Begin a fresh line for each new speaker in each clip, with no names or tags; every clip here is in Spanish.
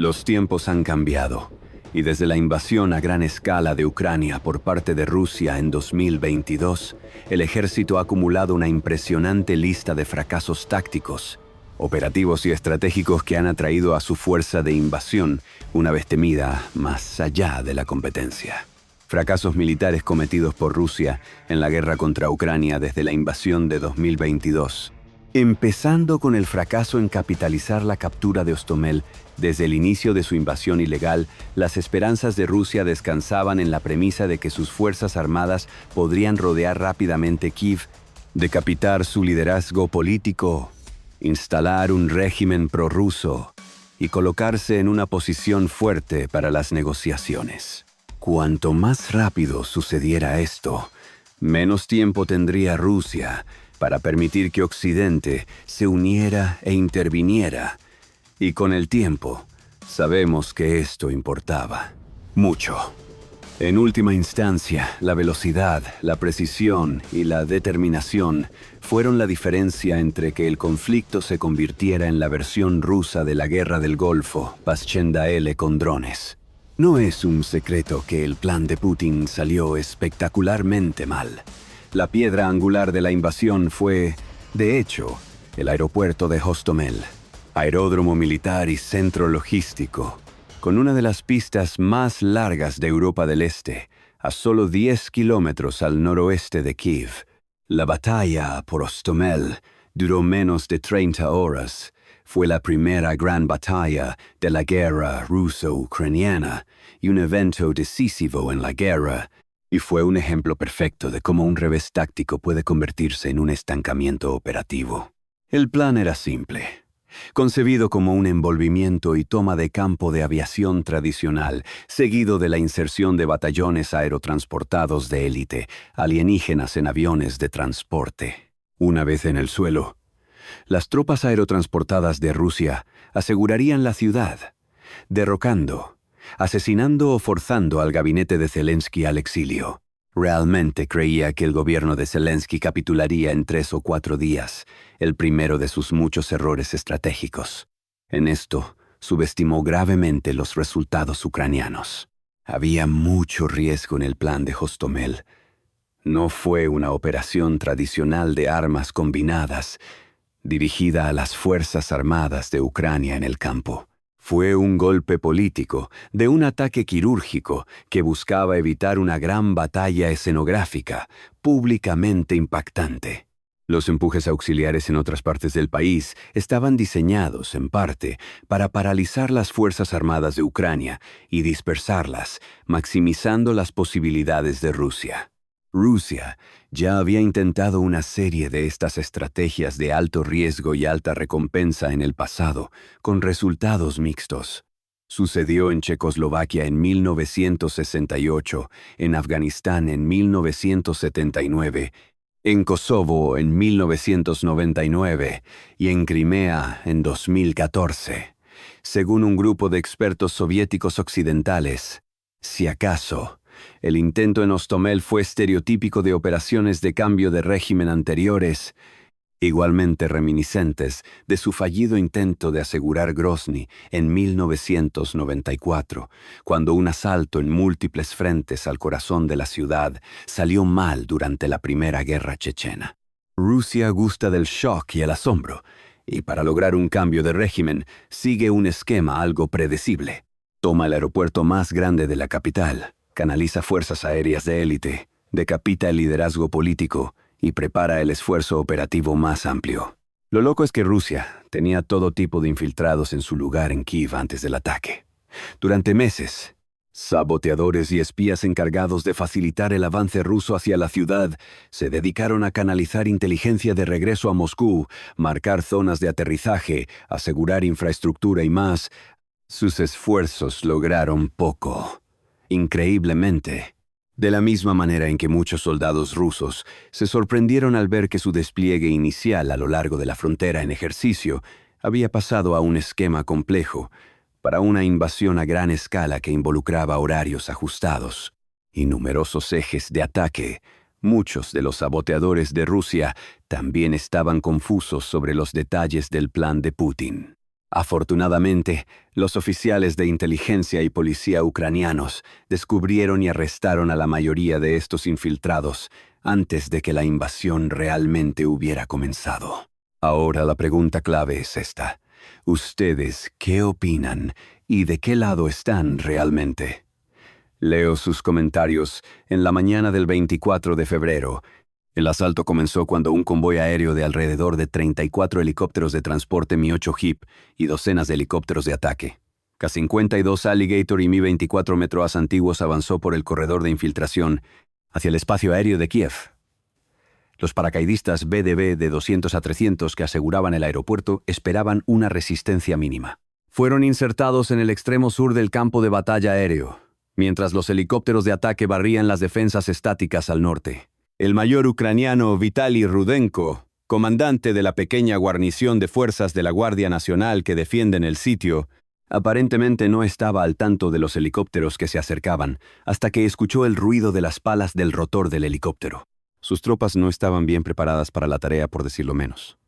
Los tiempos han cambiado, y desde la invasión a gran escala de Ucrania por parte de Rusia en 2022, el ejército ha acumulado una impresionante lista de fracasos tácticos, operativos y estratégicos que han atraído a su fuerza de invasión, una vez temida, más allá de la competencia. Fracasos militares cometidos por Rusia en la guerra contra Ucrania desde la invasión de 2022. Empezando con el fracaso en capitalizar la captura de Hostomel. Desde el inicio de su invasión ilegal, las esperanzas de Rusia descansaban en la premisa de que sus fuerzas armadas podrían rodear rápidamente Kiev, decapitar su liderazgo político, instalar un régimen prorruso y colocarse en una posición fuerte para las negociaciones. Cuanto más rápido sucediera esto, menos tiempo tendría Rusia para permitir que Occidente se uniera e interviniera. Y con el tiempo, sabemos que esto importaba mucho. En última instancia, la velocidad, la precisión y la determinación fueron la diferencia entre que el conflicto se convirtiera en la versión rusa de la Guerra del Golfo, Passchendaele con drones. No es un secreto que el plan de Putin salió espectacularmente mal. La piedra angular de la invasión fue, de hecho, el aeropuerto de Hostomel, aeródromo militar y centro logístico, con una de las pistas más largas de Europa del Este, a solo 10 kilómetros al noroeste de Kiev. La batalla por Hostomel duró menos de 30 horas. Fue la primera gran batalla de la guerra ruso-ucraniana y un evento decisivo en la guerra, y fue un ejemplo perfecto de cómo un revés táctico puede convertirse en un estancamiento operativo. El plan era simple, concebido como un envolvimiento y toma de campo de aviación tradicional, seguido de la inserción de batallones aerotransportados de élite, alienígenas en aviones de transporte. Una vez en el suelo, las tropas aerotransportadas de Rusia asegurarían la ciudad, derrocando, asesinando o forzando al gabinete de Zelensky al exilio. Realmente creía que el gobierno de Zelensky capitularía en 3 o 4 días, el primero de sus muchos errores estratégicos. En esto, subestimó gravemente los resultados ucranianos. Había mucho riesgo en el plan de Hostomel. No fue una operación tradicional de armas combinadas, dirigida a las Fuerzas Armadas de Ucrania en el campo. Fue un golpe político, de un ataque quirúrgico que buscaba evitar una gran batalla escenográfica, públicamente impactante. Los empujes auxiliares en otras partes del país estaban diseñados, en parte, para paralizar las Fuerzas Armadas de Ucrania y dispersarlas, maximizando las posibilidades de Rusia. Rusia ya había intentado una serie de estas estrategias de alto riesgo y alta recompensa en el pasado, con resultados mixtos. Sucedió en Checoslovaquia en 1968, en Afganistán en 1979, en Kosovo en 1999 y en Crimea en 2014, según un grupo de expertos soviéticos occidentales. Si acaso, el intento en Hostomel fue estereotípico de operaciones de cambio de régimen anteriores, igualmente reminiscentes de su fallido intento de asegurar Grozny en 1994, cuando un asalto en múltiples frentes al corazón de la ciudad salió mal durante la Primera Guerra Chechena. Rusia gusta del shock y el asombro, y para lograr un cambio de régimen sigue un esquema algo predecible. Toma el aeropuerto más grande de la capital, canaliza fuerzas aéreas de élite, decapita el liderazgo político y prepara el esfuerzo operativo más amplio. Lo loco es que Rusia tenía todo tipo de infiltrados en su lugar en Kiev antes del ataque. Durante meses, saboteadores y espías encargados de facilitar el avance ruso hacia la ciudad se dedicaron a canalizar inteligencia de regreso a Moscú, marcar zonas de aterrizaje, asegurar infraestructura y más. Sus esfuerzos lograron poco. Increíblemente, de la misma manera en que muchos soldados rusos se sorprendieron al ver que su despliegue inicial a lo largo de la frontera en ejercicio había pasado a un esquema complejo para una invasión a gran escala que involucraba horarios ajustados y numerosos ejes de ataque. Muchos de los saboteadores de Rusia también estaban confusos sobre los detalles del plan de Putin. Afortunadamente, los oficiales de inteligencia y policía ucranianos descubrieron y arrestaron a la mayoría de estos infiltrados antes de que la invasión realmente hubiera comenzado. Ahora la pregunta clave es esta. ¿Ustedes qué opinan y de qué lado están realmente? Leo sus comentarios en la mañana del 24 de febrero. El asalto comenzó cuando un convoy aéreo de alrededor de 34 helicópteros de transporte Mi-8 HIP y docenas de helicópteros de ataque, K-52 Alligator y Mi-24 Metroas antiguos avanzó por el corredor de infiltración hacia el espacio aéreo de Kiev. Los paracaidistas BDB de 200 a 300 que aseguraban el aeropuerto esperaban una resistencia mínima. Fueron insertados en el extremo sur del campo de batalla aéreo, mientras los helicópteros de ataque barrían las defensas estáticas al norte. El mayor ucraniano Vitaly Rudenko, comandante de la pequeña guarnición de fuerzas de la Guardia Nacional que defienden el sitio, aparentemente no estaba al tanto de los helicópteros que se acercaban hasta que escuchó el ruido de las palas del rotor del helicóptero. Sus tropas no estaban bien preparadas para la tarea, por decirlo menos.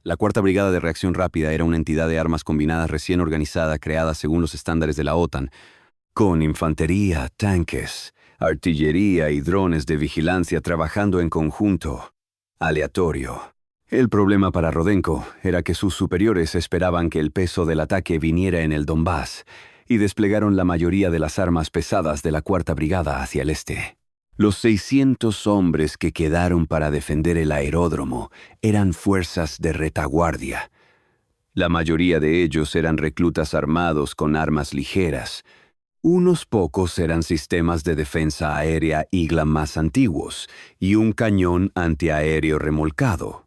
La Cuarta Brigada de Reacción Rápida era una entidad de armas combinadas recién organizada creada según los estándares de la OTAN, con infantería, tanques, artillería y drones de vigilancia trabajando en conjunto. Aleatorio. El problema para Rudenko era que sus superiores esperaban que el peso del ataque viniera en el Donbass y desplegaron la mayoría de las armas pesadas de la Cuarta Brigada hacia el este. Los 600 hombres que quedaron para defender el aeródromo eran fuerzas de retaguardia. La mayoría de ellos eran reclutas armados con armas ligeras. Unos pocos eran sistemas de defensa aérea IGLA más antiguos y un cañón antiaéreo remolcado.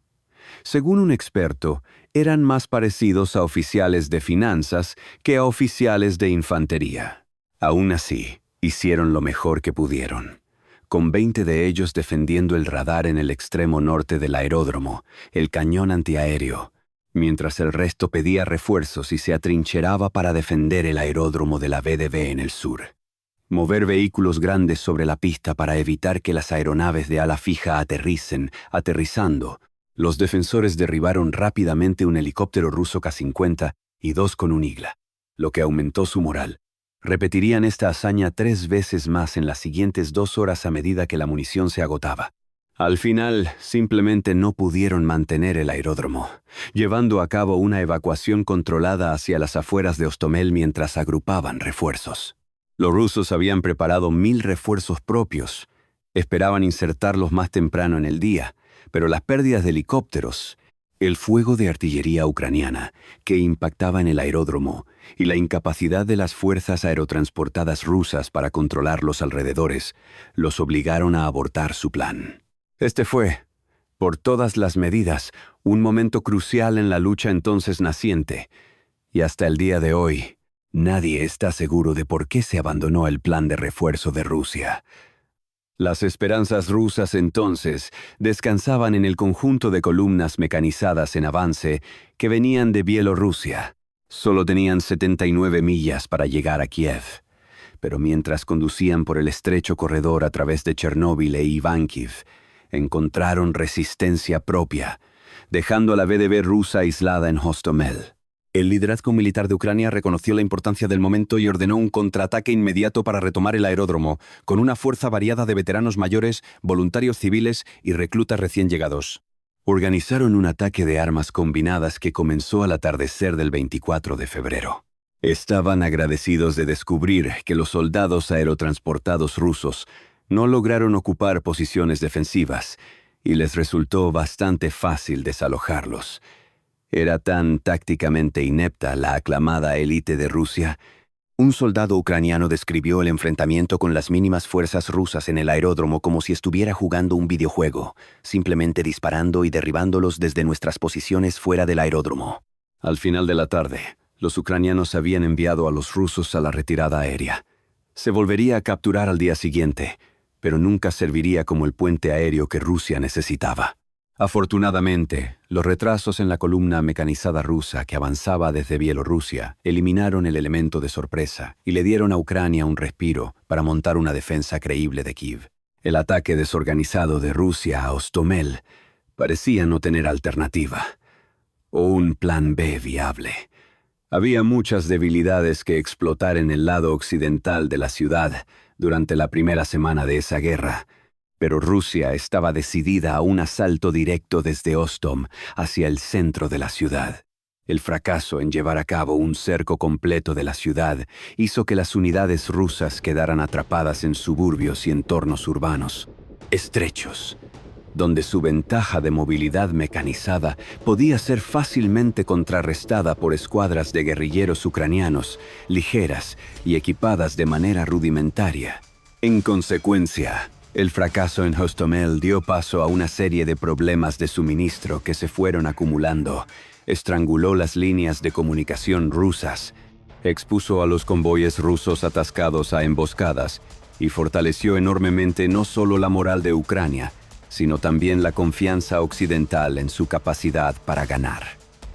Según un experto, eran más parecidos a oficiales de finanzas que a oficiales de infantería. Aún así, hicieron lo mejor que pudieron, con 20 de ellos defendiendo el radar en el extremo norte del aeródromo, el cañón antiaéreo, mientras el resto pedía refuerzos y se atrincheraba para defender el aeródromo de la VDB en el sur. Mover vehículos grandes sobre la pista para evitar que las aeronaves de ala fija aterrizando. Los defensores derribaron rápidamente un helicóptero ruso K-50 y 2 con un IGLA, lo que aumentó su moral. Repetirían esta hazaña 3 veces más en las siguientes 2 horas a medida que la munición se agotaba. Al final, simplemente no pudieron mantener el aeródromo, llevando a cabo una evacuación controlada hacia las afueras de Hostomel mientras agrupaban refuerzos. Los rusos habían preparado 1000 refuerzos propios. Esperaban insertarlos más temprano en el día, pero las pérdidas de helicópteros, el fuego de artillería ucraniana que impactaba en el aeródromo y la incapacidad de las fuerzas aerotransportadas rusas para controlar los alrededores los obligaron a abortar su plan. Este fue, por todas las medidas, un momento crucial en la lucha entonces naciente, y hasta el día de hoy, nadie está seguro de por qué se abandonó el plan de refuerzo de Rusia. Las esperanzas rusas entonces descansaban en el conjunto de columnas mecanizadas en avance que venían de Bielorrusia. Solo tenían 79 millas para llegar a Kiev, pero mientras conducían por el estrecho corredor a través de Chernóbil e Ivánkiv, encontraron resistencia propia, dejando a la VDB rusa aislada en Hostomel. El liderazgo militar de Ucrania reconoció la importancia del momento y ordenó un contraataque inmediato para retomar el aeródromo, con una fuerza variada de veteranos mayores, voluntarios civiles y reclutas recién llegados. Organizaron un ataque de armas combinadas que comenzó al atardecer del 24 de febrero. Estaban agradecidos de descubrir que los soldados aerotransportados rusos no lograron ocupar posiciones defensivas y les resultó bastante fácil desalojarlos. Era tan tácticamente inepta la aclamada élite de Rusia. Un soldado ucraniano describió el enfrentamiento con las mínimas fuerzas rusas en el aeródromo como si estuviera jugando un videojuego, simplemente disparando y derribándolos desde nuestras posiciones fuera del aeródromo. Al final de la tarde, los ucranianos habían enviado a los rusos a la retirada aérea. Se volvería a capturar al día siguiente, pero nunca serviría como el puente aéreo que Rusia necesitaba. Afortunadamente, los retrasos en la columna mecanizada rusa que avanzaba desde Bielorrusia eliminaron el elemento de sorpresa y le dieron a Ucrania un respiro para montar una defensa creíble de Kiev. El ataque desorganizado de Rusia a Hostomel parecía no tener alternativa, o un plan B viable. Había muchas debilidades que explotar en el lado occidental de la ciudad durante la primera semana de esa guerra, pero Rusia estaba decidida a un asalto directo desde Ostom hacia el centro de la ciudad. El fracaso en llevar a cabo un cerco completo de la ciudad hizo que las unidades rusas quedaran atrapadas en suburbios y entornos urbanos, estrechos, donde su ventaja de movilidad mecanizada podía ser fácilmente contrarrestada por escuadras de guerrilleros ucranianos, ligeras y equipadas de manera rudimentaria. En consecuencia, el fracaso en Hostomel dio paso a una serie de problemas de suministro que se fueron acumulando, estranguló las líneas de comunicación rusas, expuso a los convoyes rusos atascados a emboscadas y fortaleció enormemente no solo la moral de Ucrania, sino también la confianza occidental en su capacidad para ganar.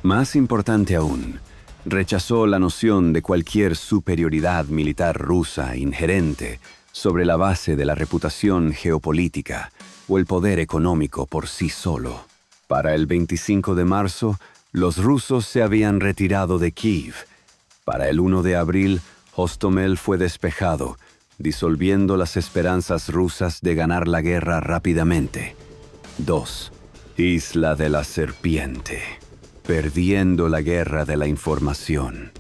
Más importante aún, rechazó la noción de cualquier superioridad militar rusa inherente sobre la base de la reputación geopolítica o el poder económico por sí solo. Para el 25 de marzo, los rusos se habían retirado de Kiev. Para el 1 de abril, Hostomel fue despejado, disolviendo las esperanzas rusas de ganar la guerra rápidamente. 2. Isla de la Serpiente. Perdiendo la guerra de la información.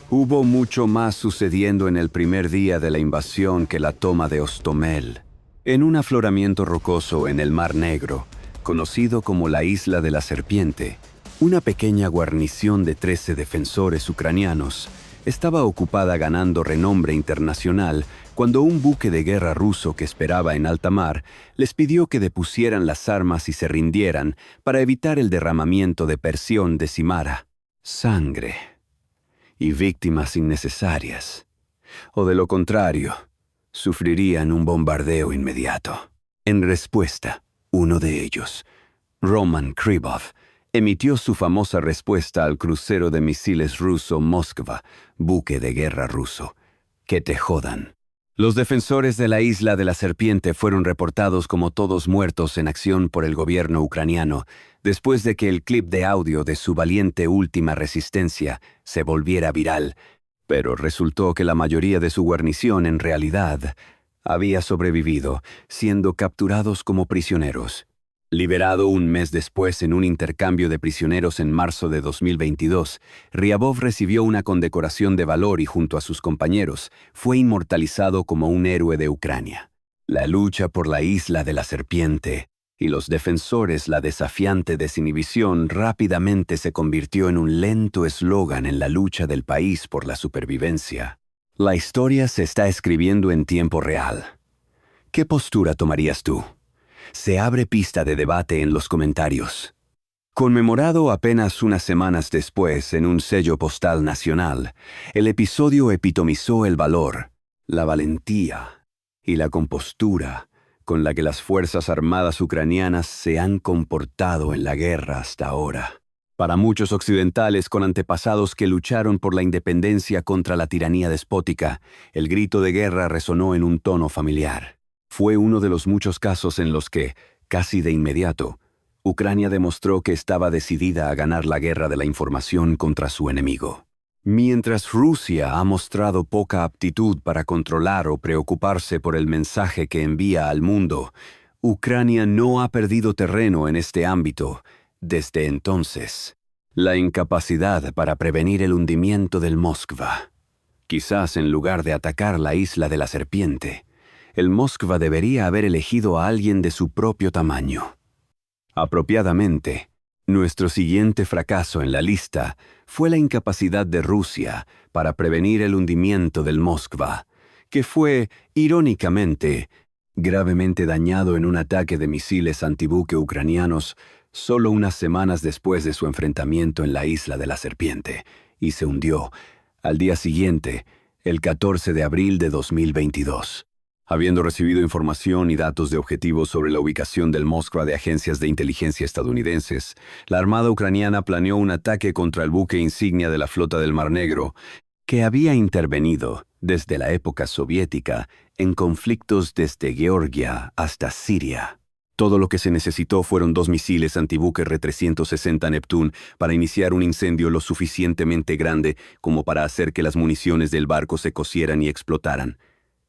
Hubo mucho más sucediendo en el primer día de la invasión que la toma de Hostomel. En un afloramiento rocoso en el Mar Negro, conocido como la Isla de la Serpiente, una pequeña guarnición de 13 defensores ucranianos estaba ocupada ganando renombre internacional cuando un buque de guerra ruso que esperaba en alta mar les pidió que depusieran las armas y se rindieran para evitar el derramamiento de Persión de Cimara, sangre y víctimas innecesarias, o de lo contrario, sufrirían un bombardeo inmediato. En respuesta, uno de ellos, Roman Krivov, emitió su famosa respuesta al crucero de misiles ruso Moskva, buque de guerra ruso. ¡Que te jodan! Los defensores de la Isla de la Serpiente fueron reportados como todos muertos en acción por el gobierno ucraniano, después de que el clip de audio de su valiente última resistencia se volviera viral, pero resultó que la mayoría de su guarnición en realidad había sobrevivido, siendo capturados como prisioneros. Liberado un mes después en un intercambio de prisioneros en marzo de 2022, Ryabov recibió una condecoración de valor y junto a sus compañeros fue inmortalizado como un héroe de Ucrania. La lucha por la Isla de la Serpiente y los defensores la desafiante desinhibición rápidamente se convirtió en un lento eslogan en la lucha del país por la supervivencia. La historia se está escribiendo en tiempo real. ¿Qué postura tomarías tú? Se abre pista de debate en los comentarios. Conmemorado apenas unas semanas después en un sello postal nacional, el episodio epitomizó el valor, la valentía y la compostura con la que las Fuerzas Armadas ucranianas se han comportado en la guerra hasta ahora. Para muchos occidentales con antepasados que lucharon por la independencia contra la tiranía despótica, el grito de guerra resonó en un tono familiar. Fue uno de los muchos casos en los que, casi de inmediato, Ucrania demostró que estaba decidida a ganar la guerra de la información contra su enemigo. Mientras Rusia ha mostrado poca aptitud para controlar o preocuparse por el mensaje que envía al mundo, Ucrania no ha perdido terreno en este ámbito desde entonces. La incapacidad para prevenir el hundimiento del Moskva. Quizás en lugar de atacar la Isla de la Serpiente, el Moskva debería haber elegido a alguien de su propio tamaño. Apropiadamente, nuestro siguiente fracaso en la lista fue la incapacidad de Rusia para prevenir el hundimiento del Moskva, que fue, irónicamente, gravemente dañado en un ataque de misiles antibuque ucranianos solo unas semanas después de su enfrentamiento en la Isla de la Serpiente, y se hundió al día siguiente, el 14 de abril de 2022. Habiendo recibido información y datos de objetivos sobre la ubicación del Moskva de agencias de inteligencia estadounidenses, la Armada ucraniana planeó un ataque contra el buque insignia de la flota del Mar Negro, que había intervenido, desde la época soviética, en conflictos desde Georgia hasta Siria. Todo lo que se necesitó fueron 2 misiles antibuque R-360 Neptune para iniciar un incendio lo suficientemente grande como para hacer que las municiones del barco se cocieran y explotaran.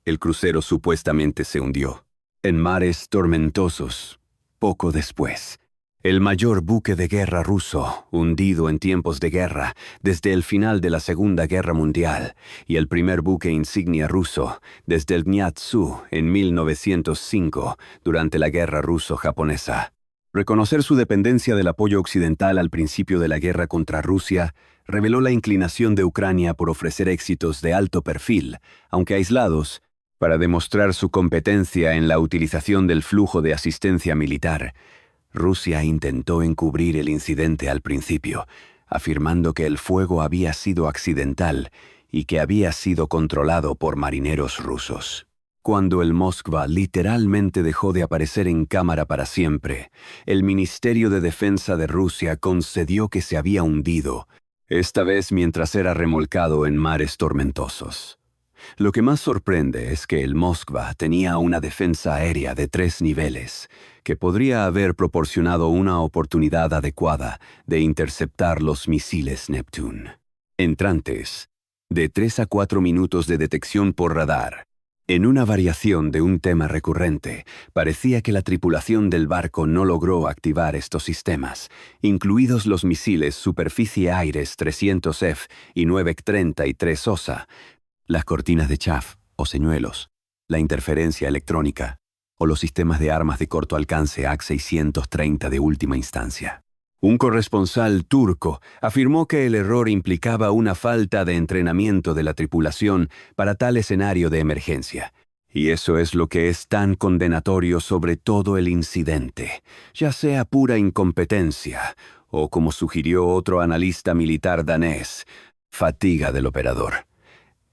El crucero supuestamente se hundió. En mares tormentosos, poco después, el mayor buque de guerra ruso, hundido en tiempos de guerra desde el final de la Segunda Guerra Mundial, y el primer buque insignia ruso desde el Gniazú en 1905, durante la Guerra Ruso-Japonesa. Reconocer su dependencia del apoyo occidental al principio de la guerra contra Rusia reveló la inclinación de Ucrania por ofrecer éxitos de alto perfil, aunque aislados, para demostrar su competencia en la utilización del flujo de asistencia militar. Rusia intentó encubrir el incidente al principio, afirmando que el fuego había sido accidental y que había sido controlado por marineros rusos. Cuando el Moskva literalmente dejó de aparecer en cámara para siempre, el Ministerio de Defensa de Rusia concedió que se había hundido, esta vez mientras era remolcado en mares tormentosos. Lo que más sorprende es que el Moskva tenía una defensa aérea de 3 niveles, que podría haber proporcionado una oportunidad adecuada de interceptar los misiles Neptune. Entrantes, de 3 a 4 minutos de detección por radar. En una variación de un tema recurrente, parecía que la tripulación del barco no logró activar estos sistemas, incluidos los misiles Superficie-Aires 300F y 933 OSA, las cortinas de chaff o señuelos, la interferencia electrónica o los sistemas de armas de corto alcance AC-630 de última instancia. Un corresponsal turco afirmó que el error implicaba una falta de entrenamiento de la tripulación para tal escenario de emergencia. Y eso es lo que es tan condenatorio sobre todo el incidente, ya sea pura incompetencia o, como sugirió otro analista militar danés, fatiga del operador.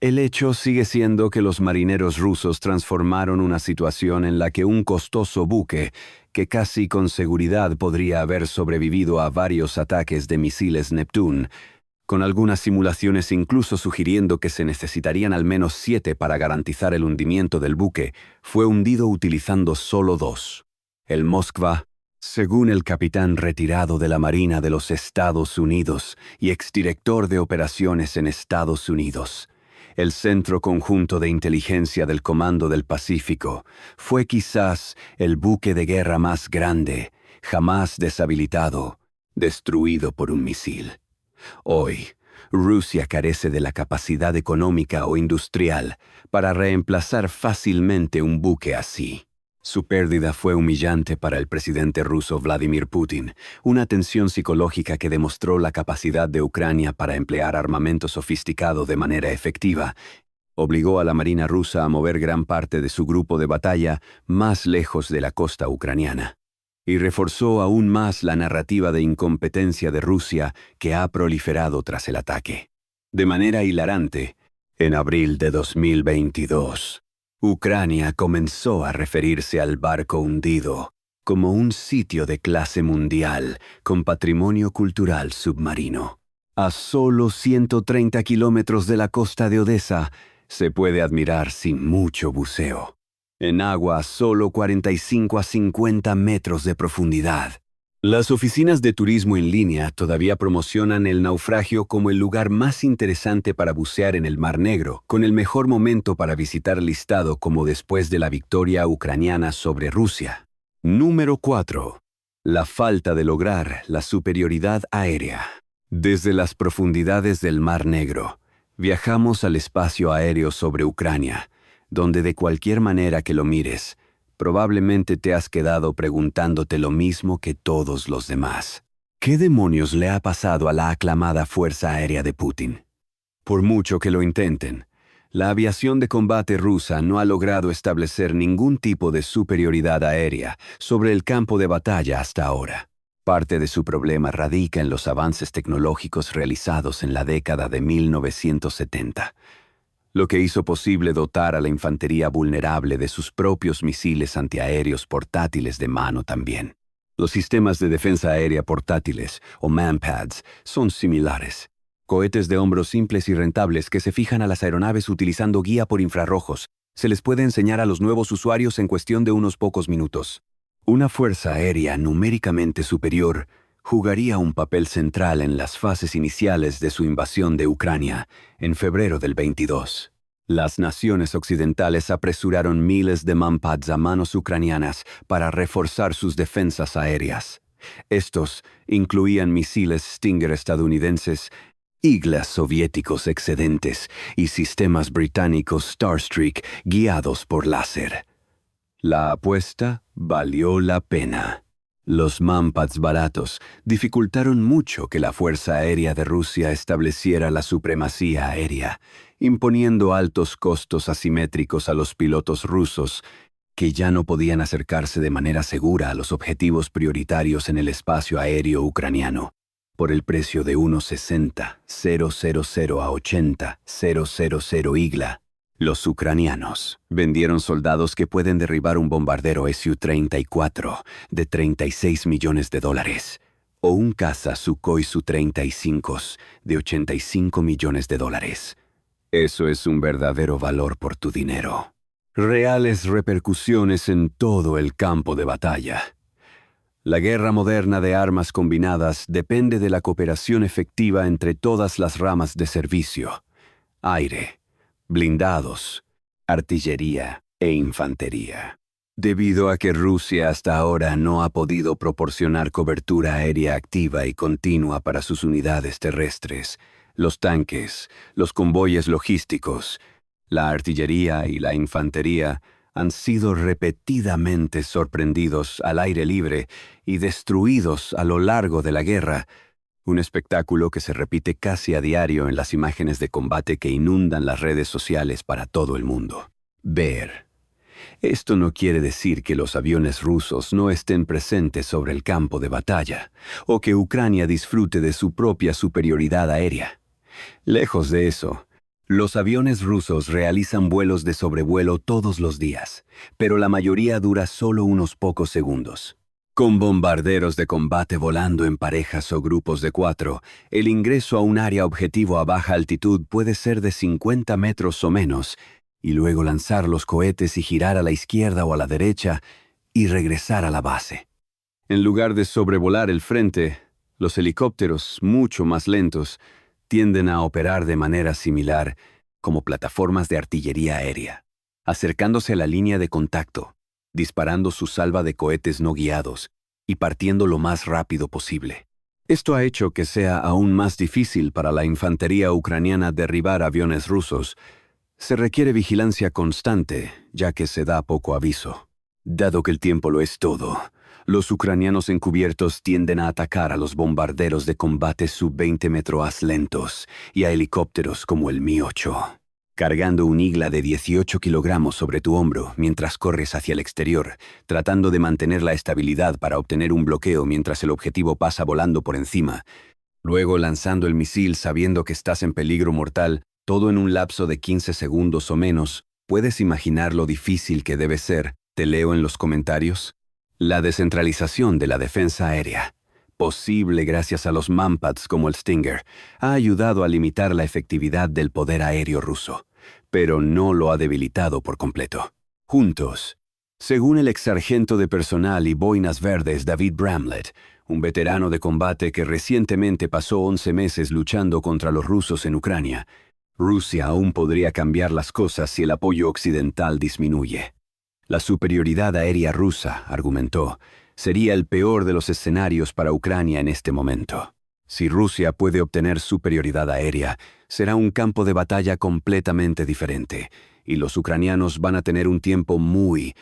El hecho sigue siendo que los marineros rusos transformaron una situación en la que un costoso buque, que casi con seguridad podría haber sobrevivido a varios ataques de misiles Neptune, con algunas simulaciones incluso sugiriendo que se necesitarían al menos 7 para garantizar el hundimiento del buque, fue hundido utilizando solo 2. El Moskva, según el capitán retirado de la Marina de los Estados Unidos y exdirector de operaciones en Estados Unidos, el Centro Conjunto de Inteligencia del Comando del Pacífico, fue quizás el buque de guerra más grande, jamás deshabilitado, destruido por un misil. Hoy, Rusia carece de la capacidad económica o industrial para reemplazar fácilmente un buque así. Su pérdida fue humillante para el presidente ruso Vladimir Putin, una tensión psicológica que demostró la capacidad de Ucrania para emplear armamento sofisticado de manera efectiva. Obligó a la Marina rusa a mover gran parte de su grupo de batalla más lejos de la costa ucraniana. Y reforzó aún más la narrativa de incompetencia de Rusia que ha proliferado tras el ataque. De manera hilarante, en abril de 2022, Ucrania comenzó a referirse al barco hundido como un sitio de clase mundial con patrimonio cultural submarino. A solo 130 kilómetros de la costa de Odessa se puede admirar sin mucho buceo. En agua a solo 45 a 50 metros de profundidad. Las oficinas de turismo en línea todavía promocionan el naufragio como el lugar más interesante para bucear en el Mar Negro, con el mejor momento para visitar listado como después de la victoria ucraniana sobre Rusia. Número 4. La falta de lograr la superioridad aérea. Desde las profundidades del Mar Negro, viajamos al espacio aéreo sobre Ucrania, donde de cualquier manera que lo mires, probablemente te has quedado preguntándote lo mismo que todos los demás. ¿Qué demonios le ha pasado a la aclamada Fuerza Aérea de Putin? Por mucho que lo intenten, la aviación de combate rusa no ha logrado establecer ningún tipo de superioridad aérea sobre el campo de batalla hasta ahora. Parte de su problema radica en los avances tecnológicos realizados en la década de 1970. Lo que hizo posible dotar a la infantería vulnerable de sus propios misiles antiaéreos portátiles de mano también. Los sistemas de defensa aérea portátiles, o MANPADS, son similares. Cohetes de hombros simples y rentables que se fijan a las aeronaves utilizando guía por infrarrojos. Se les puede enseñar a los nuevos usuarios en cuestión de unos pocos minutos. Una fuerza aérea numéricamente superior jugaría un papel central en las fases iniciales de su invasión de Ucrania en febrero del 22. Las naciones occidentales apresuraron miles de Manpads a manos ucranianas para reforzar sus defensas aéreas. Estos incluían misiles Stinger estadounidenses, Iglas soviéticos excedentes y sistemas británicos Starstreak guiados por láser. La apuesta valió la pena. Los Manpads baratos dificultaron mucho que la Fuerza Aérea de Rusia estableciera la supremacía aérea, imponiendo altos costos asimétricos a los pilotos rusos, que ya no podían acercarse de manera segura a los objetivos prioritarios en el espacio aéreo ucraniano, por el precio de unos 60.000 a 80.000 igla. Los ucranianos vendieron soldados que pueden derribar un bombardero Su-34 de $36 millones, o un caza Sukhoi Su-35 de $85 millones. Eso es un verdadero valor por tu dinero. Reales repercusiones en todo el campo de batalla. La guerra moderna de armas combinadas depende de la cooperación efectiva entre todas las ramas de servicio: aire, blindados, artillería e infantería. Debido a que Rusia hasta ahora no ha podido proporcionar cobertura aérea activa y continua para sus unidades terrestres, los tanques, los convoyes logísticos, la artillería y la infantería han sido repetidamente sorprendidos al aire libre y destruidos a lo largo de la guerra, un espectáculo que se repite casi a diario en las imágenes de combate que inundan las redes sociales para todo el mundo. Ver. Esto no quiere decir que los aviones rusos no estén presentes sobre el campo de batalla, o que Ucrania disfrute de su propia superioridad aérea. Lejos de eso, los aviones rusos realizan vuelos de sobrevuelo todos los días, pero la mayoría dura solo unos pocos segundos. Con bombarderos de combate volando en parejas o grupos de 4, el ingreso a un área objetivo a baja altitud puede ser de 50 metros o menos, y luego lanzar los cohetes y girar a la izquierda o a la derecha y regresar a la base. En lugar de sobrevolar el frente, los helicópteros, mucho más lentos, tienden a operar de manera similar como plataformas de artillería aérea, acercándose a la línea de contacto, disparando su salva de cohetes no guiados y partiendo lo más rápido posible. Esto ha hecho que sea aún más difícil para la infantería ucraniana derribar aviones rusos. Se requiere vigilancia constante, ya que se da poco aviso. Dado que el tiempo lo es todo, los ucranianos encubiertos tienden a atacar a los bombarderos de combate sub-20 metros lentos y a helicópteros como el Mi-8. Cargando un Igla de 18 kilogramos sobre tu hombro mientras corres hacia el exterior, tratando de mantener la estabilidad para obtener un bloqueo mientras el objetivo pasa volando por encima, luego lanzando el misil sabiendo que estás en peligro mortal, todo en un lapso de 15 segundos o menos. ¿Puedes imaginar lo difícil que debe ser? Te leo en los comentarios. La descentralización de la defensa aérea, posible gracias a los Manpads como el Stinger, ha ayudado a limitar la efectividad del poder aéreo ruso, pero no lo ha debilitado por completo. Juntos, según el exsargento de personal y boinas verdes David Bramlett, un veterano de combate que recientemente pasó 11 meses luchando contra los rusos en Ucrania, Rusia aún podría cambiar las cosas si el apoyo occidental disminuye. La superioridad aérea rusa, argumentó, sería el peor de los escenarios para Ucrania en este momento. Si Rusia puede obtener superioridad aérea, será un campo de batalla completamente diferente, y los ucranianos van a tener un tiempo muy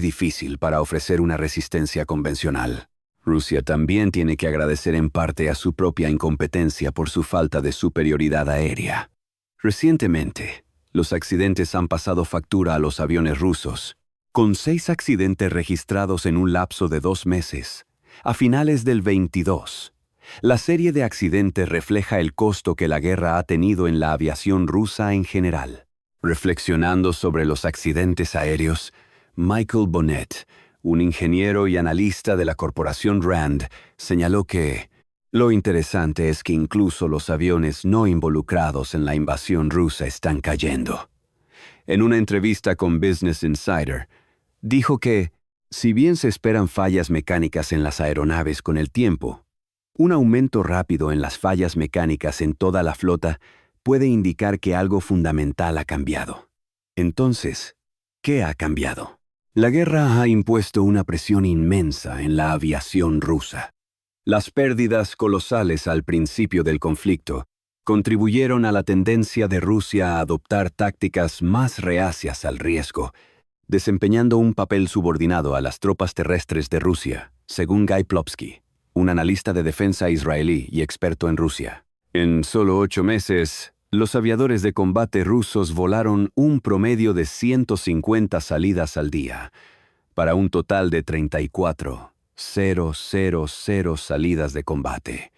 difícil para ofrecer una resistencia convencional. Rusia también tiene que agradecer en parte a su propia incompetencia por su falta de superioridad aérea. Recientemente, los accidentes han pasado factura a los aviones rusos, con 6 accidentes registrados en un lapso de 2 meses, a finales del 22. La serie de accidentes refleja el costo que la guerra ha tenido en la aviación rusa en general. Reflexionando sobre los accidentes aéreos, Michael Bonnet, un ingeniero y analista de la corporación RAND, señaló que lo interesante es que incluso los aviones no involucrados en la invasión rusa están cayendo. En una entrevista con Business Insider, dijo que Si bien se esperan fallas mecánicas en las aeronaves con el tiempo, un aumento rápido en las fallas mecánicas en toda la flota puede indicar que algo fundamental ha cambiado. Entonces, ¿qué ha cambiado? La guerra ha impuesto una presión inmensa en la aviación rusa. Las pérdidas colosales al principio del conflicto contribuyeron a la tendencia de Rusia a adoptar tácticas más reacias al riesgo, desempeñando un papel subordinado a las tropas terrestres de Rusia, según Guy Plofsky, un analista de defensa israelí y experto en Rusia. En solo 8 meses, los aviadores de combate rusos volaron un promedio de 150 salidas al día, para un total de 34,000 salidas de combate.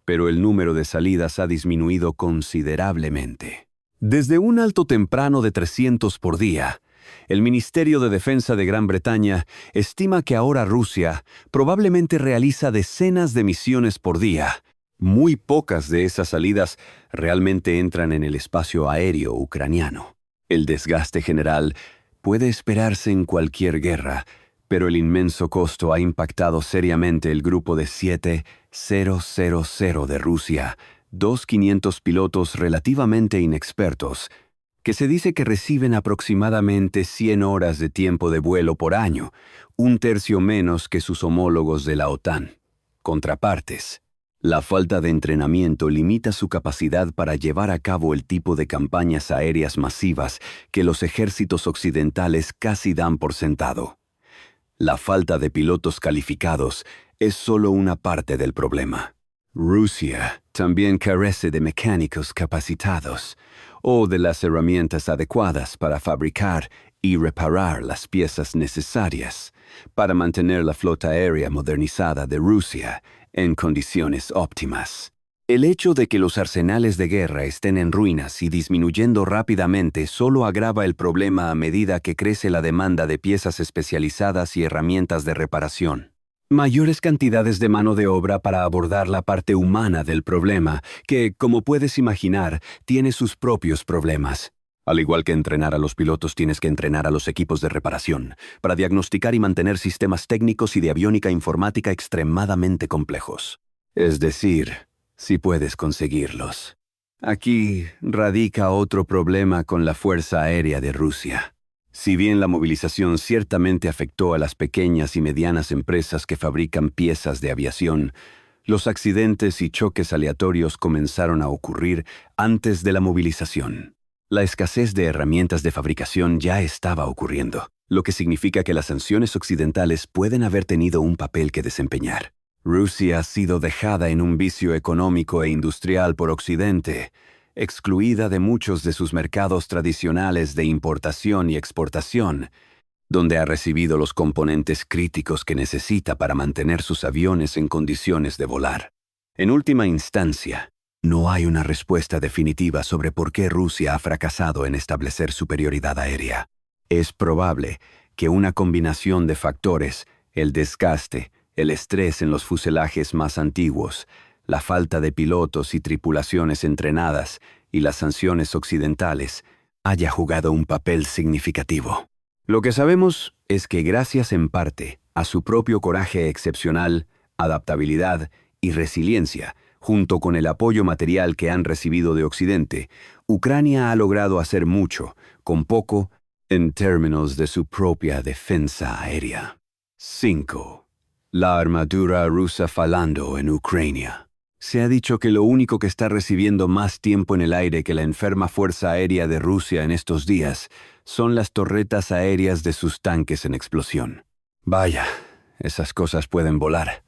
Pero el número de salidas ha disminuido considerablemente. Desde un alto temprano de 300 por día, el Ministerio de Defensa de Gran Bretaña estima que ahora Rusia probablemente realiza decenas de misiones por día. Muy pocas de esas salidas realmente entran en el espacio aéreo ucraniano. El desgaste general puede esperarse en cualquier guerra, pero el inmenso costo ha impactado seriamente el grupo de 7,000 de Rusia, 2,500 pilotos relativamente inexpertos, que se dice que reciben aproximadamente 100 horas de tiempo de vuelo por año, un tercio menos que sus homólogos de la OTAN. Contrapartes. La falta de entrenamiento limita su capacidad para llevar a cabo el tipo de campañas aéreas masivas que los ejércitos occidentales casi dan por sentado. La falta de pilotos calificados es solo una parte del problema. Rusia también carece de mecánicos capacitados o de las herramientas adecuadas para fabricar y reparar las piezas necesarias para mantener la flota aérea modernizada de Rusia en condiciones óptimas. El hecho de que los arsenales de guerra estén en ruinas y disminuyendo rápidamente solo agrava el problema a medida que crece la demanda de piezas especializadas y herramientas de reparación. Mayores cantidades de mano de obra para abordar la parte humana del problema, que, como puedes imaginar, tiene sus propios problemas. Al igual que entrenar a los pilotos, tienes que entrenar a los equipos de reparación, para diagnosticar y mantener sistemas técnicos y de aviónica informática extremadamente complejos. Es decir, si puedes conseguirlos. Aquí radica otro problema con la Fuerza Aérea de Rusia. Si bien la movilización ciertamente afectó a las pequeñas y medianas empresas que fabrican piezas de aviación, los accidentes y choques aleatorios comenzaron a ocurrir antes de la movilización. La escasez de herramientas de fabricación ya estaba ocurriendo, lo que significa que las sanciones occidentales pueden haber tenido un papel que desempeñar. Rusia ha sido dejada en un vicio económico e industrial por Occidente, excluida de muchos de sus mercados tradicionales de importación y exportación, donde ha recibido los componentes críticos que necesita para mantener sus aviones en condiciones de volar. En última instancia, no hay una respuesta definitiva sobre por qué Rusia ha fracasado en establecer superioridad aérea. Es probable que una combinación de factores, el desgaste, el estrés en los fuselajes más antiguos, la falta de pilotos y tripulaciones entrenadas y las sanciones occidentales haya jugado un papel significativo. Lo que sabemos es que gracias en parte a su propio coraje excepcional, adaptabilidad y resiliencia, junto con el apoyo material que han recibido de Occidente, Ucrania ha logrado hacer mucho, con poco, en términos de su propia defensa aérea. 5. La armadura rusa falando en Ucrania. Se ha dicho que lo único que está recibiendo más tiempo en el aire que la enferma Fuerza Aérea de Rusia en estos días son las torretas aéreas de sus tanques en explosión. Vaya, esas cosas pueden volar.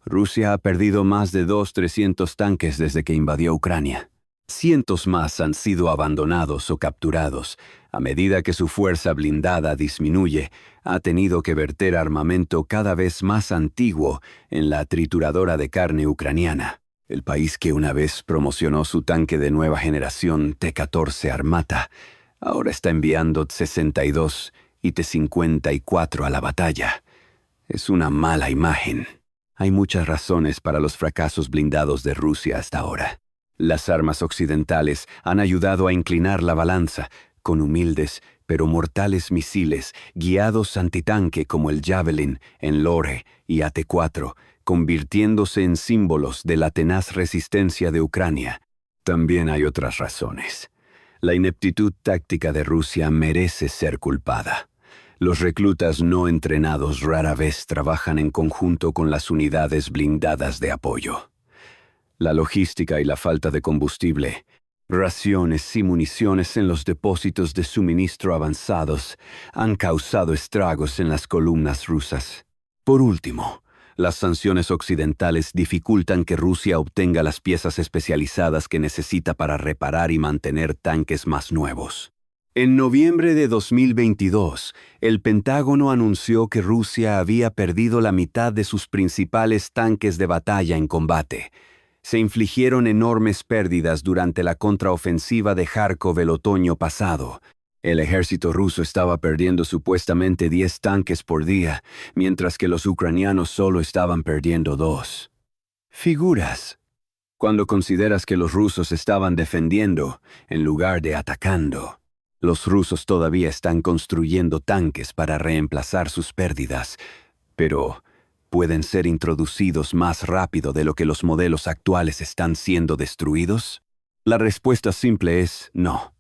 Rusia ha perdido más de 300 tanques desde que invadió Ucrania. Cientos más han sido abandonados o capturados. A medida que su fuerza blindada disminuye, ha tenido que verter armamento cada vez más antiguo en la trituradora de carne ucraniana. El país que una vez promocionó su tanque de nueva generación T-14 Armata, ahora está enviando T-62 y T-54 a la batalla. Es una mala imagen. Hay muchas razones para los fracasos blindados de Rusia hasta ahora. Las armas occidentales han ayudado a inclinar la balanza, con humildes pero mortales misiles guiados antitanque como el Javelin, Enlore y AT-4, convirtiéndose en símbolos de la tenaz resistencia de Ucrania. También hay otras razones. La ineptitud táctica de Rusia merece ser culpada. Los reclutas no entrenados rara vez trabajan en conjunto con las unidades blindadas de apoyo. La logística y la falta de combustible, raciones y municiones en los depósitos de suministro avanzados han causado estragos en las columnas rusas. Por último, las sanciones occidentales dificultan que Rusia obtenga las piezas especializadas que necesita para reparar y mantener tanques más nuevos. En noviembre de 2022, el Pentágono anunció que Rusia había perdido la mitad de sus principales tanques de batalla en combate. Se infligieron enormes pérdidas durante la contraofensiva de Kharkov el otoño pasado. El ejército ruso estaba perdiendo supuestamente 10 tanques por día, mientras que los ucranianos solo estaban perdiendo 2. Figuras. Cuando consideras que los rusos estaban defendiendo en lugar de atacando. Los rusos todavía están construyendo tanques para reemplazar sus pérdidas, pero ¿pueden ser introducidos más rápido de lo que los modelos actuales están siendo destruidos? La respuesta simple es no.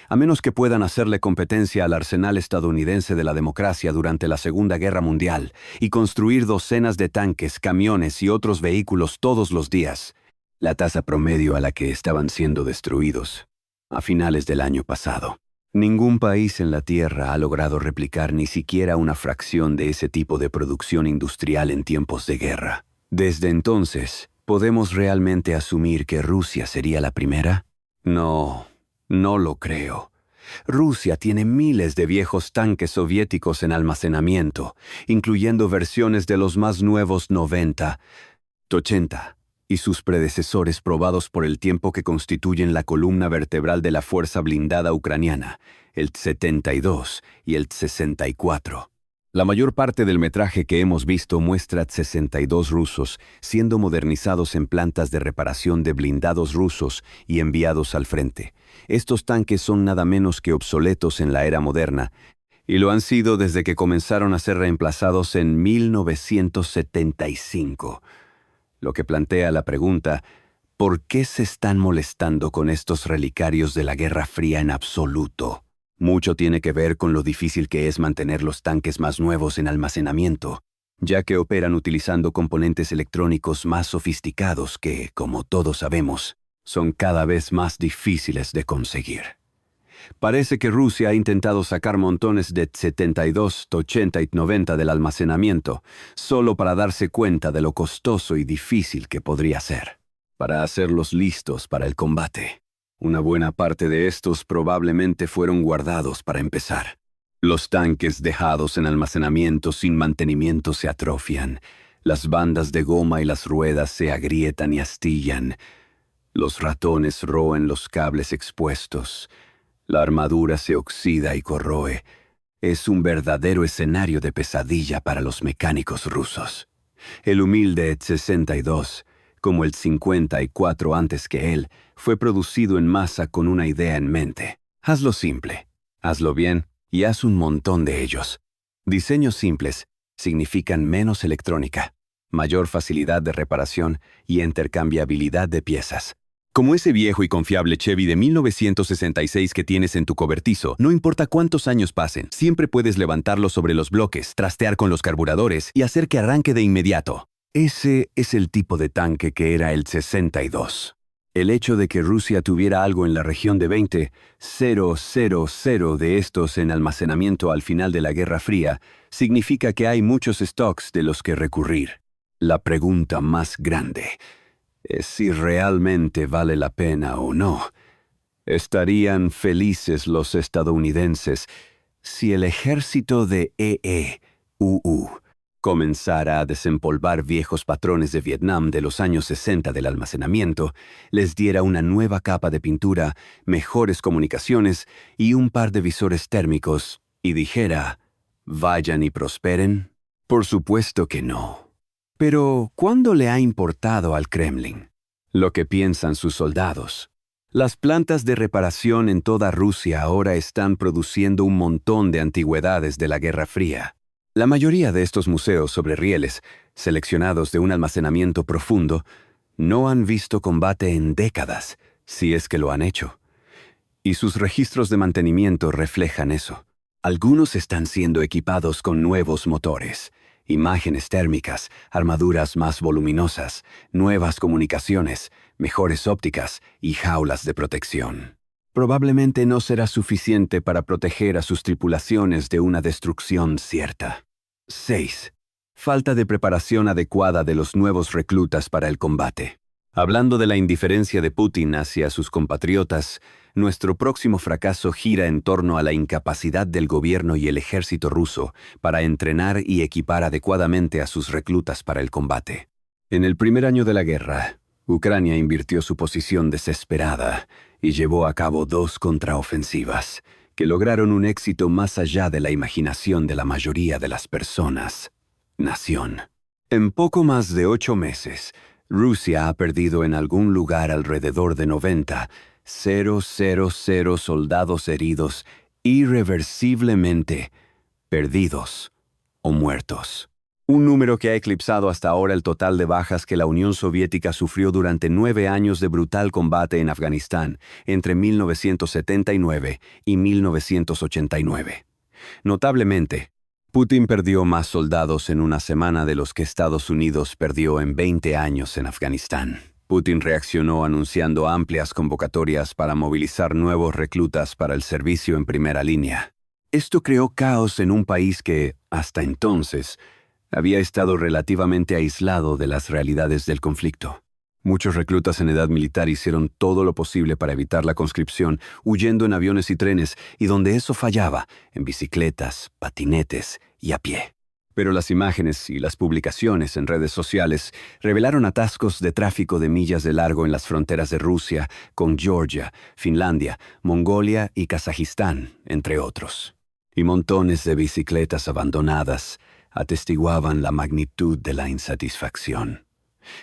A menos que puedan hacerle competencia al arsenal estadounidense de la democracia durante la Segunda Guerra Mundial y construir docenas de tanques, camiones y otros vehículos todos los días, la tasa promedio a la que estaban siendo destruidos a finales del año pasado. Ningún país en la Tierra ha logrado replicar ni siquiera una fracción de ese tipo de producción industrial en tiempos de guerra. Desde entonces, ¿podemos realmente asumir que Rusia sería la primera? No lo creo. Rusia tiene miles de viejos tanques soviéticos en almacenamiento, incluyendo versiones de los más nuevos 90, 80 y sus predecesores probados por el tiempo que constituyen la columna vertebral de la fuerza blindada ucraniana, el T-72 y el T-64. La mayor parte del metraje que hemos visto muestra T-62 rusos siendo modernizados en plantas de reparación de blindados rusos y enviados al frente. Estos tanques son nada menos que obsoletos en la era moderna, y lo han sido desde que comenzaron a ser reemplazados en 1975. Lo que plantea la pregunta, ¿por qué se están molestando con estos relicarios de la Guerra Fría en absoluto? Mucho tiene que ver con lo difícil que es mantener los tanques más nuevos en almacenamiento, ya que operan utilizando componentes electrónicos más sofisticados que, como todos sabemos, son cada vez más difíciles de conseguir. Parece que Rusia ha intentado sacar montones de T-72, T-80 y 90 del almacenamiento, solo para darse cuenta de lo costoso y difícil que podría ser, para hacerlos listos para el combate. Una buena parte de estos probablemente fueron guardados para empezar. Los tanques dejados en almacenamiento sin mantenimiento se atrofian, las bandas de goma y las ruedas se agrietan y astillan, los ratones roen los cables expuestos, la armadura se oxida y corroe. Es un verdadero escenario de pesadilla para los mecánicos rusos. El humilde T-62, como el 54 antes que él, fue producido en masa con una idea en mente. Hazlo simple, hazlo bien y haz un montón de ellos. Diseños simples significan menos electrónica, mayor facilidad de reparación y intercambiabilidad de piezas. Como ese viejo y confiable Chevy de 1966 que tienes en tu cobertizo, no importa cuántos años pasen, siempre puedes levantarlo sobre los bloques, trastear con los carburadores y hacer que arranque de inmediato. Ese es el tipo de tanque que era el 62. El hecho de que Rusia tuviera algo en la región de 20,000 de estos en almacenamiento al final de la Guerra Fría significa que hay muchos stocks de los que recurrir. La pregunta más grande es si realmente vale la pena o no. ¿Estarían felices los estadounidenses si el ejército de EEUU comenzara a desempolvar viejos patrones de Vietnam de los años 60 del almacenamiento, les diera una nueva capa de pintura, mejores comunicaciones y un par de visores térmicos, y dijera, «Vayan y prosperen»? Por supuesto que no. Pero, ¿cuándo le ha importado al Kremlin lo que piensan sus soldados? Las plantas de reparación en toda Rusia ahora están produciendo un montón de antigüedades de la Guerra Fría. La mayoría de estos museos sobre rieles, seleccionados de un almacenamiento profundo, no han visto combate en décadas, si es que lo han hecho. Y sus registros de mantenimiento reflejan eso. Algunos están siendo equipados con nuevos motores, imágenes térmicas, armaduras más voluminosas, nuevas comunicaciones, mejores ópticas y jaulas de protección. Probablemente no será suficiente para proteger a sus tripulaciones de una destrucción cierta. 6. Falta de preparación adecuada de los nuevos reclutas para el combate. Hablando de la indiferencia de Putin hacia sus compatriotas, nuestro próximo fracaso gira en torno a la incapacidad del gobierno y el ejército ruso para entrenar y equipar adecuadamente a sus reclutas para el combate. En el primer año de la guerra, Ucrania invirtió su posición desesperada y llevó a cabo 2 contraofensivas, que lograron un éxito más allá de la imaginación de la mayoría de las personas. Nación. En poco más de 8 meses, Rusia ha perdido en algún lugar alrededor de 90,000 soldados heridos irreversiblemente, perdidos o muertos. Un número que ha eclipsado hasta ahora el total de bajas que la Unión Soviética sufrió durante 9 años de brutal combate en Afganistán entre 1979 y 1989. Notablemente, Putin perdió más soldados en una semana de los que Estados Unidos perdió en 20 años en Afganistán. Putin reaccionó anunciando amplias convocatorias para movilizar nuevos reclutas para el servicio en primera línea. Esto creó caos en un país que, hasta entonces, había estado relativamente aislado de las realidades del conflicto. Muchos reclutas en edad militar hicieron todo lo posible para evitar la conscripción, huyendo en aviones y trenes, y donde eso fallaba, en bicicletas, patinetes y a pie. Pero las imágenes y las publicaciones en redes sociales revelaron atascos de tráfico de millas de largo en las fronteras de Rusia con Georgia, Finlandia, Mongolia y Kazajistán, entre otros. Y montones de bicicletas abandonadas atestiguaban la magnitud de la insatisfacción.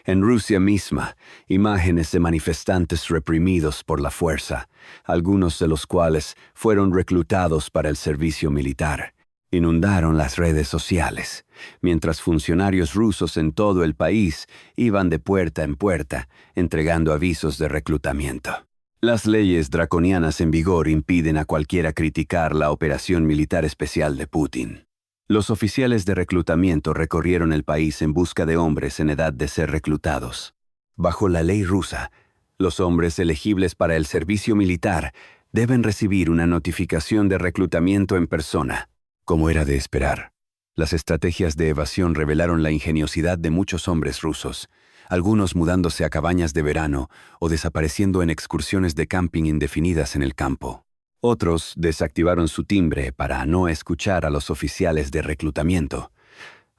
En Rusia misma, imágenes de manifestantes reprimidos por la fuerza, algunos de los cuales fueron reclutados para el servicio militar, inundaron las redes sociales, mientras funcionarios rusos en todo el país iban de puerta en puerta, entregando avisos de reclutamiento. Las leyes draconianas en vigor impiden a cualquiera criticar la operación militar especial de Putin. Los oficiales de reclutamiento recorrieron el país en busca de hombres en edad de ser reclutados. Bajo la ley rusa, los hombres elegibles para el servicio militar deben recibir una notificación de reclutamiento en persona, como era de esperar. Las estrategias de evasión revelaron la ingeniosidad de muchos hombres rusos, algunos mudándose a cabañas de verano o desapareciendo en excursiones de camping indefinidas en el campo. Otros desactivaron su timbre para no escuchar a los oficiales de reclutamiento.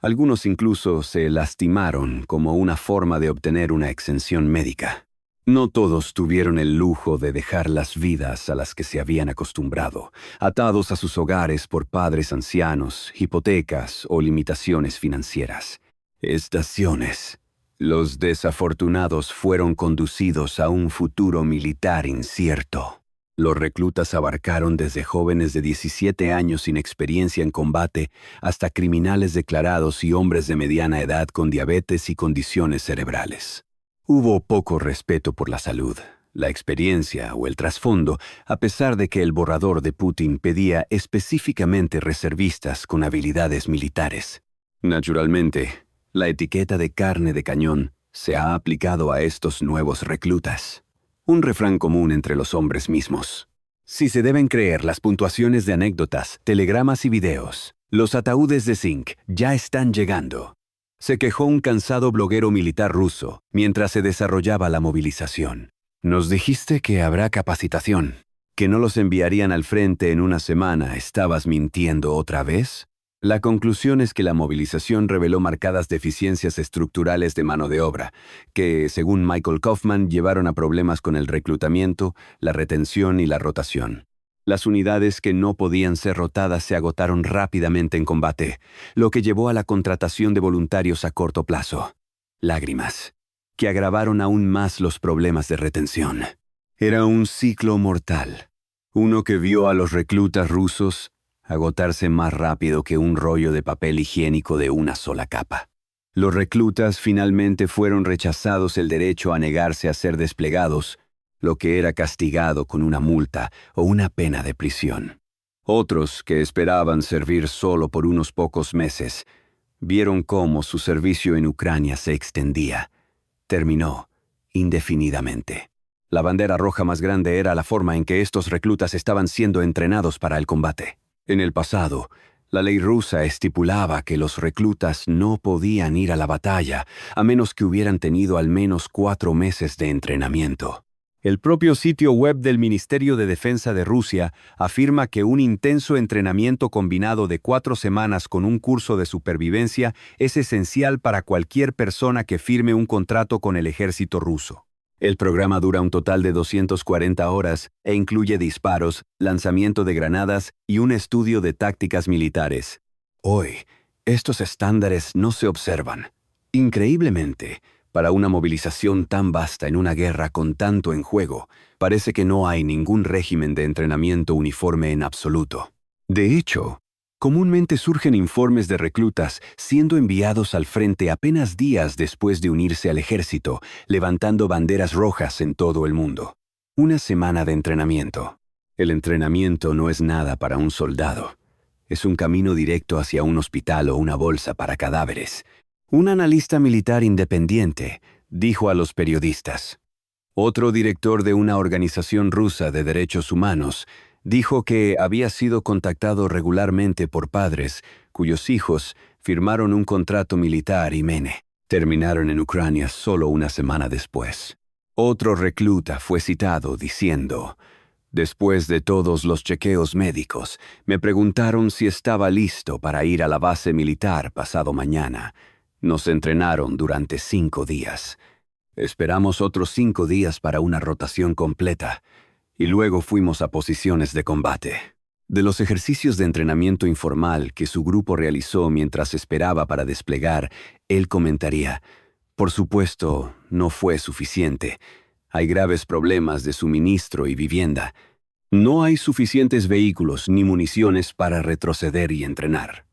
Algunos incluso se lastimaron como una forma de obtener una exención médica. No todos tuvieron el lujo de dejar las vidas a las que se habían acostumbrado, atados a sus hogares por padres ancianos, hipotecas o limitaciones financieras. Estaciones. Los desafortunados fueron conducidos a un futuro militar incierto. Los reclutas abarcaron desde jóvenes de 17 años sin experiencia en combate hasta criminales declarados y hombres de mediana edad con diabetes y condiciones cerebrales. Hubo poco respeto por la salud, la experiencia o el trasfondo, a pesar de que el borrador de Putin pedía específicamente reservistas con habilidades militares. Naturalmente, la etiqueta de carne de cañón se ha aplicado a estos nuevos reclutas. Un refrán común entre los hombres mismos. Si se deben creer las puntuaciones de anécdotas, telegramas y videos, los ataúdes de zinc ya están llegando. Se quejó un cansado bloguero militar ruso mientras se desarrollaba la movilización. Nos dijiste que habrá capacitación, que no los enviarían al frente en una semana. ¿Estabas mintiendo otra vez? La conclusión es que la movilización reveló marcadas deficiencias estructurales de mano de obra, que, según Michael Kaufman, llevaron a problemas con el reclutamiento, la retención y la rotación. Las unidades que no podían ser rotadas se agotaron rápidamente en combate, lo que llevó a la contratación de voluntarios a corto plazo. Lágrimas, que agravaron aún más los problemas de retención. Era un ciclo mortal, uno que vio a los reclutas rusos agotarse más rápido que un rollo de papel higiénico de una sola capa. Los reclutas finalmente fueron rechazados el derecho a negarse a ser desplegados, lo que era castigado con una multa o una pena de prisión. Otros, que esperaban servir solo por unos pocos meses, vieron cómo su servicio en Ucrania se extendía. Terminó indefinidamente. La bandera roja más grande era la forma en que estos reclutas estaban siendo entrenados para el combate. En el pasado, la ley rusa estipulaba que los reclutas no podían ir a la batalla a menos que hubieran tenido al menos 4 meses de entrenamiento. El propio sitio web del Ministerio de Defensa de Rusia afirma que un intenso entrenamiento combinado de 4 semanas con un curso de supervivencia es esencial para cualquier persona que firme un contrato con el ejército ruso. El programa dura un total de 240 horas e incluye disparos, lanzamiento de granadas y un estudio de tácticas militares. Hoy, estos estándares no se observan. Increíblemente, para una movilización tan vasta en una guerra con tanto en juego, parece que no hay ningún régimen de entrenamiento uniforme en absoluto. De hecho, comúnmente surgen informes de reclutas siendo enviados al frente apenas días después de unirse al ejército, levantando banderas rojas en todo el mundo. Una semana de entrenamiento. El entrenamiento no es nada para un soldado. Es un camino directo hacia un hospital o una bolsa para cadáveres. Un analista militar independiente dijo a los periodistas. Otro director de una organización rusa de derechos humanos dijo que había sido contactado regularmente por padres cuyos hijos firmaron un contrato militar y terminaron en Ucrania solo una semana después. Otro recluta fue citado diciendo: «Después de todos los chequeos médicos, me preguntaron si estaba listo para ir a la base militar pasado mañana. Nos entrenaron durante 5 días. Esperamos otros 5 días para una rotación completa, y luego fuimos a posiciones de combate». De los ejercicios de entrenamiento informal que su grupo realizó mientras esperaba para desplegar, él comentaría: «Por supuesto, no fue suficiente. Hay graves problemas de suministro y vivienda. No hay suficientes vehículos ni municiones para retroceder y entrenar.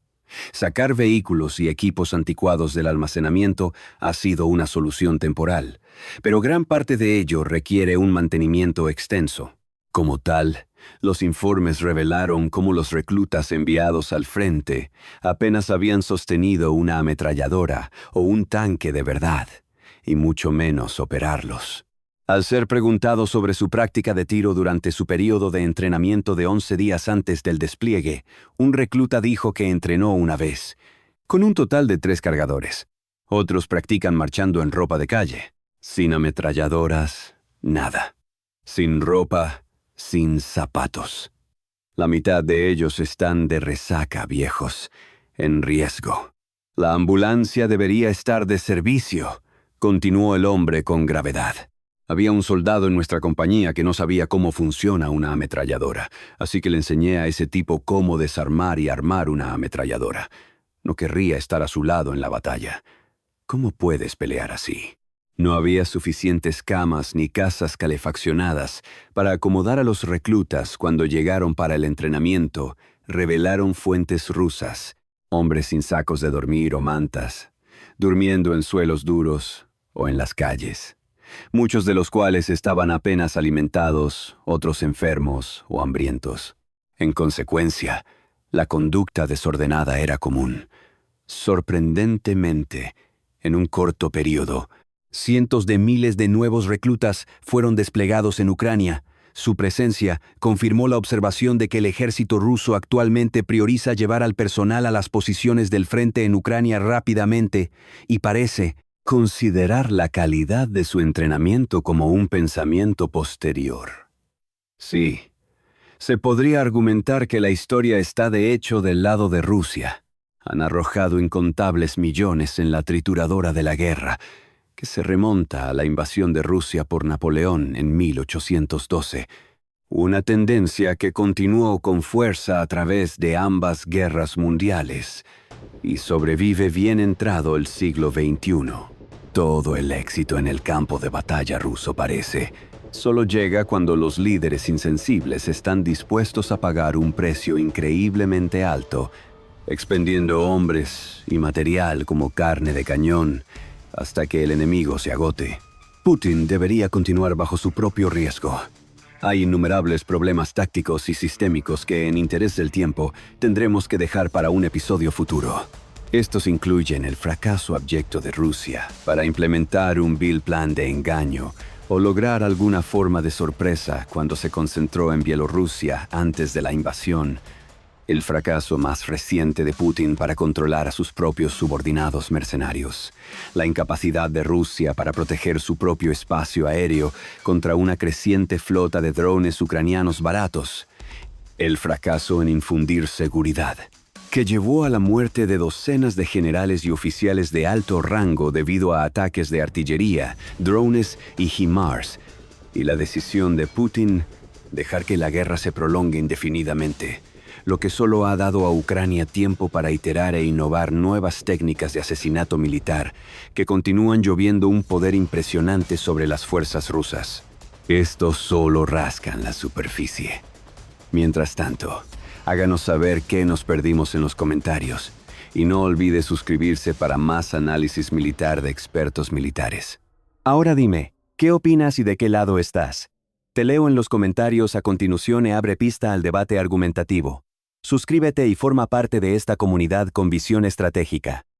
Sacar vehículos y equipos anticuados del almacenamiento ha sido una solución temporal, pero gran parte de ello requiere un mantenimiento extenso. Como tal, los informes revelaron cómo los reclutas enviados al frente apenas habían sostenido una ametralladora o un tanque de verdad, y mucho menos operarlos. Al ser preguntado sobre su práctica de tiro durante su periodo de entrenamiento de 11 días antes del despliegue, un recluta dijo que entrenó una vez, con un total de 3 cargadores. Otros practican marchando en ropa de calle, sin ametralladoras, nada. Sin ropa, sin zapatos. La mitad de ellos están de resaca, viejos, en riesgo. La ambulancia debería estar de servicio», continuó el hombre con gravedad. «Había un soldado en nuestra compañía que no sabía cómo funciona una ametralladora, así que le enseñé a ese tipo cómo desarmar y armar una ametralladora. No querría estar a su lado en la batalla. ¿Cómo puedes pelear así?» No había suficientes camas ni casas calefaccionadas para acomodar a los reclutas cuando llegaron para el entrenamiento, revelaron fuentes rusas, hombres sin sacos de dormir o mantas, durmiendo en suelos duros o en las calles. Muchos de los cuales estaban apenas alimentados, otros enfermos o hambrientos. En consecuencia, la conducta desordenada era común. Sorprendentemente, en un corto periodo, cientos de miles de nuevos reclutas fueron desplegados en Ucrania. Su presencia confirmó la observación de que el ejército ruso actualmente prioriza llevar al personal a las posiciones del frente en Ucrania rápidamente y parece considerar la calidad de su entrenamiento como un pensamiento posterior. Sí, se podría argumentar que la historia está de hecho del lado de Rusia. Han arrojado incontables millones en la trituradora de la guerra, que se remonta a la invasión de Rusia por Napoleón en 1812, una tendencia que continuó con fuerza a través de ambas guerras mundiales y sobrevive bien entrado el siglo XXI. Todo el éxito en el campo de batalla ruso parece solo llega cuando los líderes insensibles están dispuestos a pagar un precio increíblemente alto, expendiendo hombres y material como carne de cañón hasta que el enemigo se agote. Putin debería continuar bajo su propio riesgo. Hay innumerables problemas tácticos y sistémicos que, en interés del tiempo, tendremos que dejar para un episodio futuro. Estos incluyen el fracaso abyecto de Rusia para implementar un vil plan de engaño o lograr alguna forma de sorpresa cuando se concentró en Bielorrusia antes de la invasión, el fracaso más reciente de Putin para controlar a sus propios subordinados mercenarios, la incapacidad de Rusia para proteger su propio espacio aéreo contra una creciente flota de drones ucranianos baratos, el fracaso en infundir seguridad, que llevó a la muerte de docenas de generales y oficiales de alto rango debido a ataques de artillería, drones y HIMARS, y la decisión de Putin dejar que la guerra se prolongue indefinidamente, lo que solo ha dado a Ucrania tiempo para iterar e innovar nuevas técnicas de asesinato militar que continúan lloviendo un poder impresionante sobre las fuerzas rusas. Estos solo rascan la superficie. Mientras tanto, háganos saber qué nos perdimos en los comentarios y no olvide suscribirse para más análisis militar de expertos militares. Ahora dime, ¿qué opinas y de qué lado estás? Te leo en los comentarios a continuación y abre pista al debate argumentativo. Suscríbete y forma parte de esta comunidad con visión estratégica.